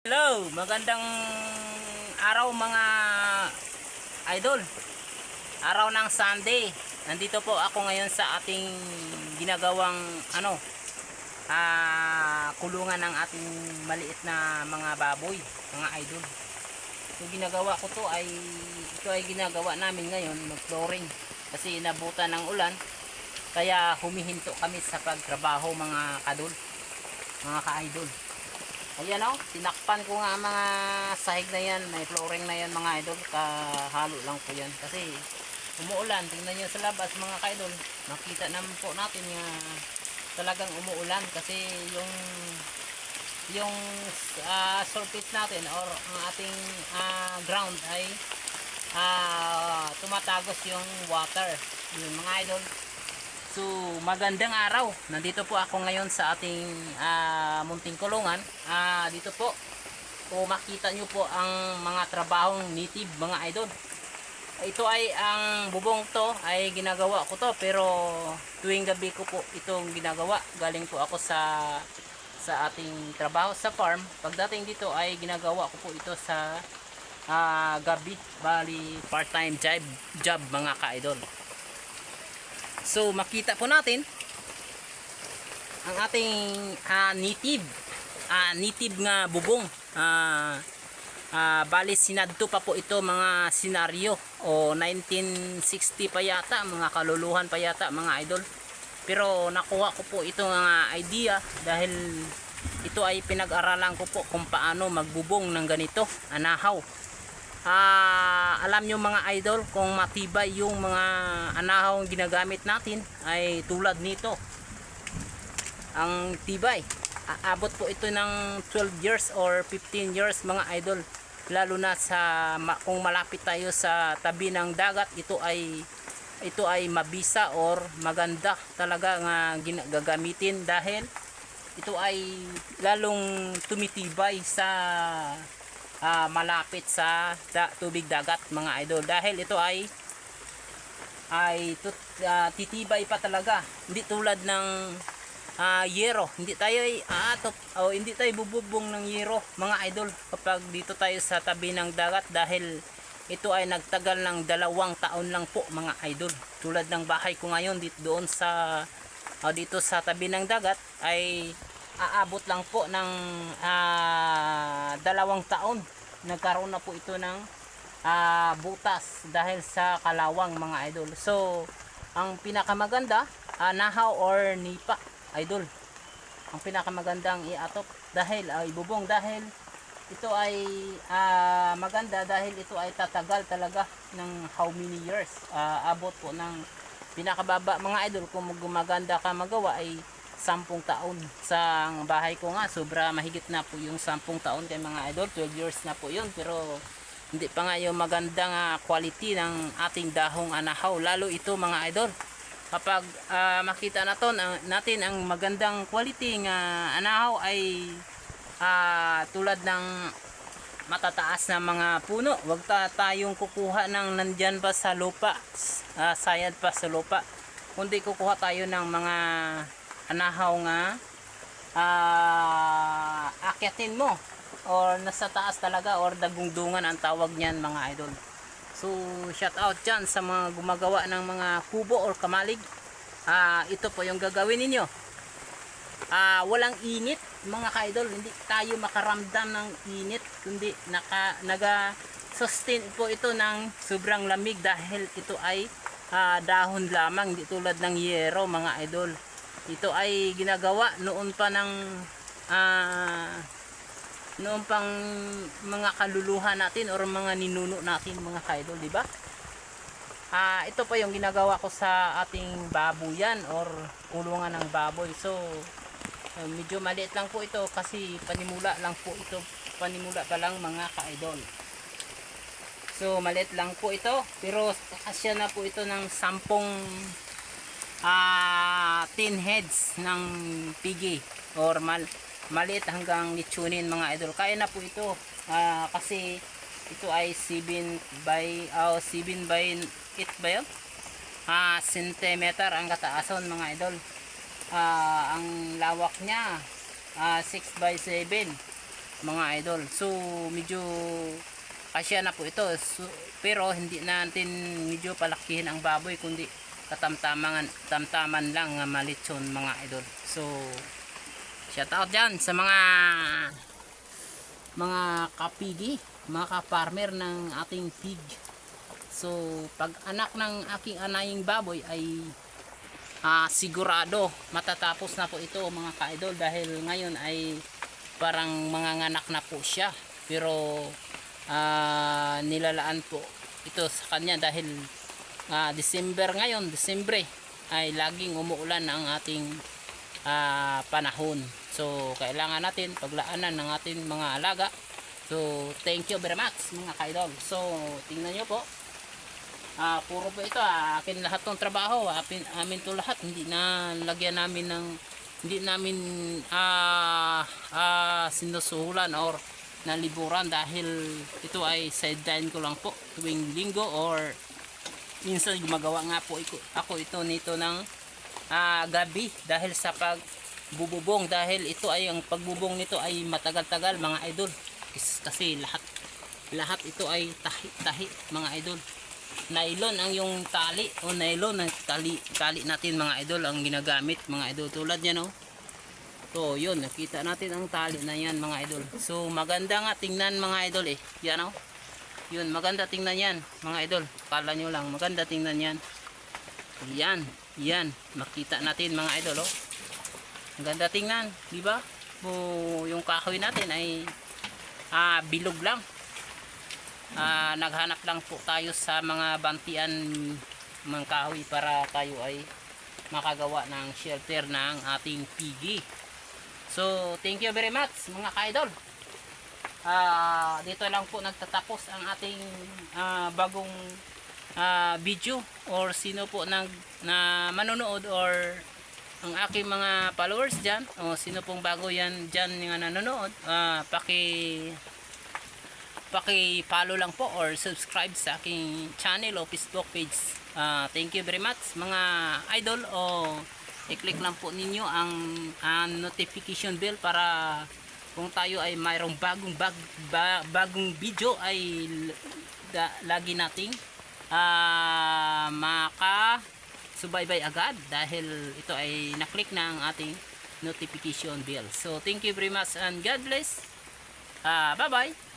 Hello, magandang araw mga idol. Araw ng Sunday. Nandito po ako ngayon sa ating ginagawang kulungan ng ating maliit na mga baboy, mga idol. Yung ginagawa ko to ay ginagawa namin ngayon, mag-flooring kasi inabutan ng ulan. Kaya humihinto kami sa pagtrabaho mga kadol, mga ka-idol. Ayan o, tinakpan ko nga mga sahig na yan, may flooring na yan mga idol, kahalo lang po yan kasi umuulan. Tingnan nyo sa labas mga ka-idol, makita naman po natin nga talagang umuulan kasi yung surface natin or ang ating ground ay tumatagos yung water, yun mga idol. So magandang araw, nandito po ako ngayon sa ating munting kulungan. Dito po kung makita nyo po ang mga trabahong native mga idol. Ito ay ang bubong to ay ginagawa ko to, pero tuwing gabi ko po itong ginagawa. Galing po ako sa ating trabaho sa farm. Pagdating dito ay ginagawa ko po ito sa gabi, bali part-time job mga ka-idol. So makita po natin ang ating native nga bubong. Bali sinadto pa po ito mga senaryo o 1960 pa yata, mga kaluluhan pa yata mga idol. Pero nakuha ko po ito nga idea dahil ito ay pinag-aralan ko po kung paano magbubong ng ganito, anahaw. Alam nyo mga idol, kung matibay yung mga anahaw ginagamit natin ay tulad nito, ang tibay. Aabot po ito ng 12 years or 15 years mga idol, lalo na kung malapit tayo sa tabi ng dagat. Ito ay mabisa or maganda talaga nga gagamitin dahil ito ay lalong tumitibay sa malapit sa tubig dagat mga idol, dahil ito ay titibay pa talaga, hindi tulad ng yero. Hindi tayo bububong ng yero mga idol kapag dito tayo sa tabi ng dagat, dahil ito ay nagtagal ng 2 taon lang po mga idol. Tulad ng bahay ko ngayon dito sa tabi ng dagat ay aabot lang po ng 2 taon. Nagkaroon na po ito ng butas dahil sa kalawang mga idol. So ang pinakamaganda, nahaw or nipa idol, ang pinakamagandang iatop dahil ibubong, dahil ito ay maganda dahil ito ay tatagal talaga ng how many years. Abot po ng pinakababa mga idol, kung maganda ka magawa ay 10 taon. Sa bahay ko nga sobra mahigit na po yung 10 taon kay mga idol, 12 years na po yun, pero hindi pa nga yung magandang quality ng ating dahong anahaw. Lalo ito mga idol, kapag makita natin ang magandang quality ng anahaw ay tulad ng matataas na mga puno. Huwag tayong kukuha ng nandyan pa sa lupa, sayad pa sa lupa, kundi kukuha tayo ng mga anahaw nga akyatin mo or nasa taas talaga, or dagungdungan ang tawag niyan mga idol. So shout out dyan sa mga gumagawa ng mga kubo or kamalig. Ito po yung gagawin ninyo. Walang init mga ka-idol, hindi tayo makaramdam ng init, kundi naga-sustain po ito ng sobrang lamig dahil ito ay dahon lamang, hindi tulad ng yero mga idol. Ito ay ginagawa noon pang mga kaluluhan natin or mga ninuno natin mga ka-idol, di ba? Ito pa yung ginagawa ko sa ating baboyan or kulungan ng baboy. So medyo maliit lang po ito kasi panimula pa lang mga ka-idol. So maliit lang po ito, pero kasya na po ito ng 10 heads ng pigi or maliit hanggang litsunin mga idol. Kaya na po ito kasi ito ay 7 by 8 ba yun? Centimeter ang kataason mga idol. Ang lawak niya 6 by 7. mga idol. So medyo kasya na po ito. So, pero hindi natin medyo palakihin ang baboy, kundi tamtaman lang nga malitson mga idol. So shout out dyan sa mga kapigi, mga ka-farmer ng ating pig. So pag anak ng aking anaying baboy ay sigurado matatapos na po ito mga ka-idol, dahil ngayon ay parang manganganak na po siya. Pero nilalaan po ito sa kanya dahil December ngayon, Desembre ay laging umuulan ang ating panahon. So kailangan natin paglaanan ng ating mga alaga. So thank you very much mga ka-idol. So tingnan nyo po, puro po ito akin lahat ng trabaho, amin to lahat. Hindi na lagyan namin ng, hindi namin sinusuhulan or naliburan, dahil ito ay sideline ko lang po tuwing linggo, or minsan gumagawa nga po ako ito nito ng gabi dahil sa pagbububong, dahil ito ay, ang pagbubong nito ay matagal-tagal mga idol, kasi lahat ito ay tahi mga idol. Nylon ang yung tali, o nylon ang tali natin mga idol ang ginagamit mga idol, tulad yan oh. So yun, nakita natin ang tali na yan mga idol. So maganda nga tingnan mga idol yan oh. Yun, maganda tingnan yan mga idol, kala nyo lang maganda tingnan yan. Yan makita natin mga idol oh. Maganda tingnan, di ba? Yung kahoy natin ay bilog lang. Naghanap lang po tayo sa mga bantian ng kahoy para tayo ay makagawa ng shelter ng ating pigi. So thank you very much mga ka-idol. Dito lang po nagtatapos ang ating bagong video, or sino po na manonood, or ang aking mga followers dyan, o sino pong bago yan dyan nga nanonood, paki-follow lang po or subscribe sa aking channel o Facebook page. Thank you very much mga idol. I-click lang po ninyo ang notification bell para kung tayo ay mayroong bagong video ay lagi nating makasubaybay agad, dahil ito ay naklik na ang ating notification bell. So thank you very much and God bless. Bye bye.